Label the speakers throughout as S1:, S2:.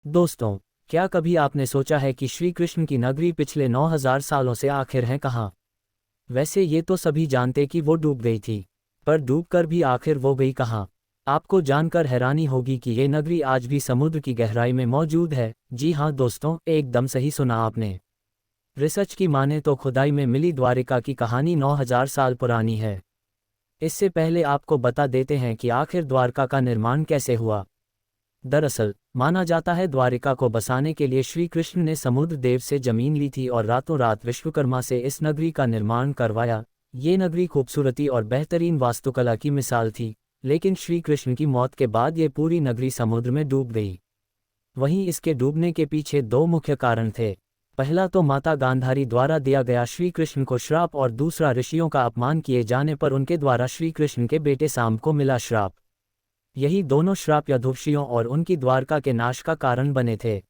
S1: दोस्तों, क्या कभी आपने सोचा है कि श्री कृष्ण की नगरी पिछले 9000 सालों से आखिर है कहाँ? वैसे ये तो सभी जानते कि वो डूब गई थी, पर डूबकर भी आखिर वो गई कहाँ? आपको जानकर हैरानी होगी कि ये नगरी आज भी समुद्र की गहराई में मौजूद है। जी हाँ दोस्तों, एकदम सही सुना आपने। रिसर्च की माने तो खुदाई में मिली द्वारिका की कहानी 9000 साल पुरानी है। इससे पहले आपको बता देते हैं कि आखिर द्वारका का निर्माण कैसे हुआ। दरअसल, माना जाता है द्वारिका को बसाने के लिए श्री कृष्ण ने समुद्र देव से जमीन ली थी और रातों रात विश्वकर्मा से इस नगरी का निर्माण करवाया। ये नगरी खूबसूरती और बेहतरीन वास्तुकला की मिसाल थी, लेकिन श्री कृष्ण की मौत के बाद ये पूरी नगरी समुद्र में डूब गई। वहीं इसके डूबने के पीछे दो मुख्य कारण थे। पहला तो माता गांधारी द्वारा दिया गया श्री कृष्ण को श्राप, और दूसरा ऋषियों का अपमान किए जाने पर उनके द्वारा श्री कृष्ण के बेटे सांब को मिला श्राप। यही दोनों श्राप यदुवंशियों और उनकी द्वारका के नाश का कारण बने थे।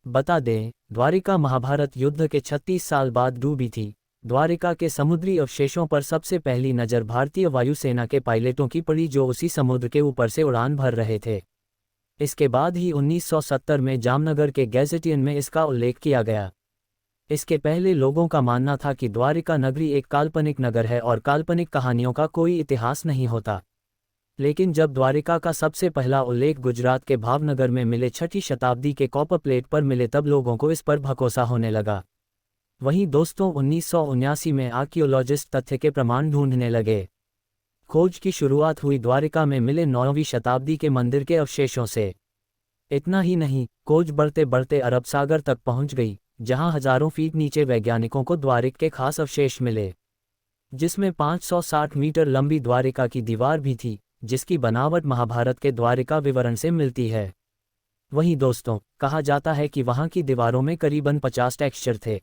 S1: बता दें, द्वारिका महाभारत युद्ध के 36 साल बाद डूबी थी। द्वारिका के समुद्री अवशेषों पर सबसे पहली नज़र भारतीय वायुसेना के पायलटों की पड़ी, जो उसी समुद्र के ऊपर से उड़ान भर रहे थे। इसके बाद ही 1970 में जामनगर के गैजेटियन में इसका उल्लेख किया गया। इसके पहले लोगों का मानना था कि द्वारिका नगरी एक काल्पनिक नगर है और काल्पनिक कहानियों का कोई इतिहास नहीं होता। लेकिन जब द्वारिका का सबसे पहला उल्लेख गुजरात के भावनगर में मिले 6वीं शताब्दी के कॉपर प्लेट पर मिले, तब लोगों को इस पर भरोसा होने लगा। वहीं दोस्तों, 1979 में आर्कियोलॉजिस्ट तथ्य के प्रमाण ढूंढने लगे। खोज की शुरुआत हुई द्वारिका में मिले 9वीं शताब्दी के मंदिर के अवशेषों से। इतना ही नहीं, खोज बढ़ते बढ़ते अरब सागर तक पहुंच गई, जहां हजारों फीट नीचे वैज्ञानिकों को द्वारिका के खास अवशेष मिले, जिसमें 560 मीटर लंबी द्वारिका की दीवार भी थी, जिसकी बनावट महाभारत के द्वारिका विवरण से मिलती है। वहीं दोस्तों, कहा जाता है कि वहां की दीवारों में करीबन 50 टेक्सचर थे,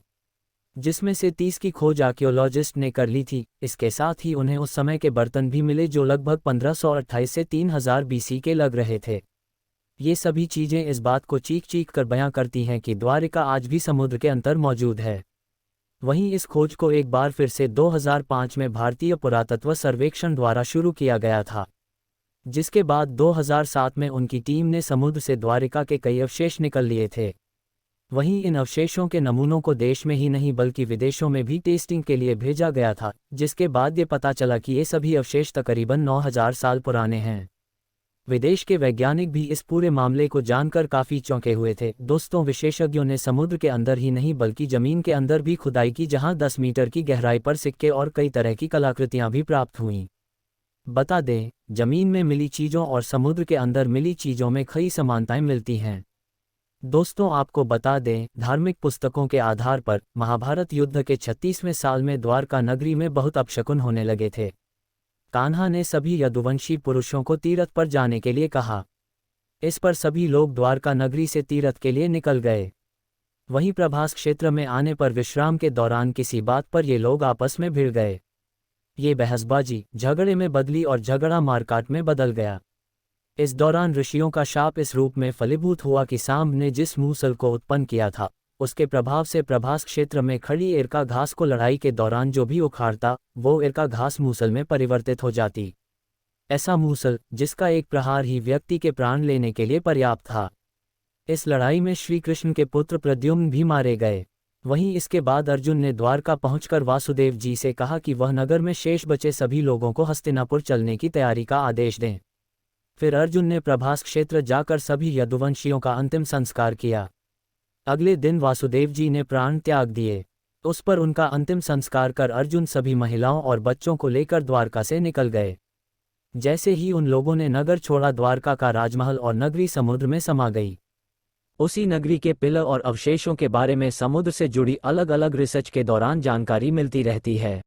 S1: जिसमें से 30 की खोज आर्कियोलॉजिस्ट ने कर ली थी। इसके साथ ही उन्हें उस समय के बर्तन भी मिले, जो लगभग 1528 से 3000 बीसी के लग रहे थे। ये सभी चीजें इस बात को चीख चीख कर बयां करती हैं कि द्वारिका आज भी समुद्र के अंदर मौजूद है। वहीं इस खोज को एक बार फिर से 2005 में भारतीय पुरातत्व सर्वेक्षण द्वारा शुरू किया गया था, जिसके बाद 2007 में उनकी टीम ने समुद्र से द्वारिका के कई अवशेष निकल लिए थे। वहीं इन अवशेषों के नमूनों को देश में ही नहीं बल्कि विदेशों में भी टेस्टिंग के लिए भेजा गया था, जिसके बाद ये पता चला कि ये सभी अवशेष तकरीबन 9000 साल पुराने हैं। विदेश के वैज्ञानिक भी इस पूरे मामले को जानकर काफ़ी चौंके हुए थे। दोस्तों, विशेषज्ञों ने समुद्र के अंदर ही नहीं बल्कि जमीन के अंदर भी खुदाई की, जहां 10 मीटर की गहराई पर सिक्के और कई तरह की कलाकृतियां भी प्राप्त हुईं। बता दें, जमीन में मिली चीज़ों और समुद्र के अंदर मिली चीज़ों में कई समानताएं मिलती हैं। दोस्तों, आपको बता दें, धार्मिक पुस्तकों के आधार पर महाभारत युद्ध के 36वें साल में द्वारका नगरी में बहुत अपशकुन होने लगे थे। कान्हा ने सभी यदुवंशी पुरुषों को तीर्थ पर जाने के लिए कहा। इस पर सभी लोग द्वारका नगरी से तीर्थ के लिए निकल गए। वहीं प्रभास क्षेत्र में आने पर विश्राम के दौरान किसी बात पर ये लोग आपस में भिड़ गए। ये बहसबाजी झगड़े में बदली और झगड़ा मारकाट में बदल गया। इस दौरान ऋषियों का शाप इस रूप में फलीभूत हुआ कि सांब ने जिस मूसल को उत्पन्न किया था, उसके प्रभाव से प्रभास क्षेत्र में खड़ी एरका घास को लड़ाई के दौरान जो भी उखाड़ता, वो एरका घास मूसल में परिवर्तित हो जाती। ऐसा मूसल, जिसका एक प्रहार ही व्यक्ति के प्राण लेने के लिए पर्याप्त था। इस लड़ाई में श्री कृष्ण के पुत्र प्रद्युम्न भी मारे गए। वहीं इसके बाद अर्जुन ने द्वारका पहुंचकर वासुदेव जी से कहा कि वह नगर में शेष बचे सभी लोगों को हस्तिनापुर चलने की तैयारी का आदेश दें। फिर अर्जुन ने प्रभास क्षेत्र जाकर सभी यदुवंशियों का अंतिम संस्कार किया। अगले दिन वासुदेव जी ने प्राण त्याग दिए। उस पर उनका अंतिम संस्कार कर अर्जुन सभी महिलाओं और बच्चों को लेकर द्वारका से निकल गए। जैसे ही उन लोगों ने नगर छोड़ा, द्वारका का राजमहल और नगरी समुद्र में समा गई। उसी नगरी के पिलर और अवशेषों के बारे में समुद्र से जुड़ी अलग अलग रिसर्च के दौरान जानकारी मिलती रहती है।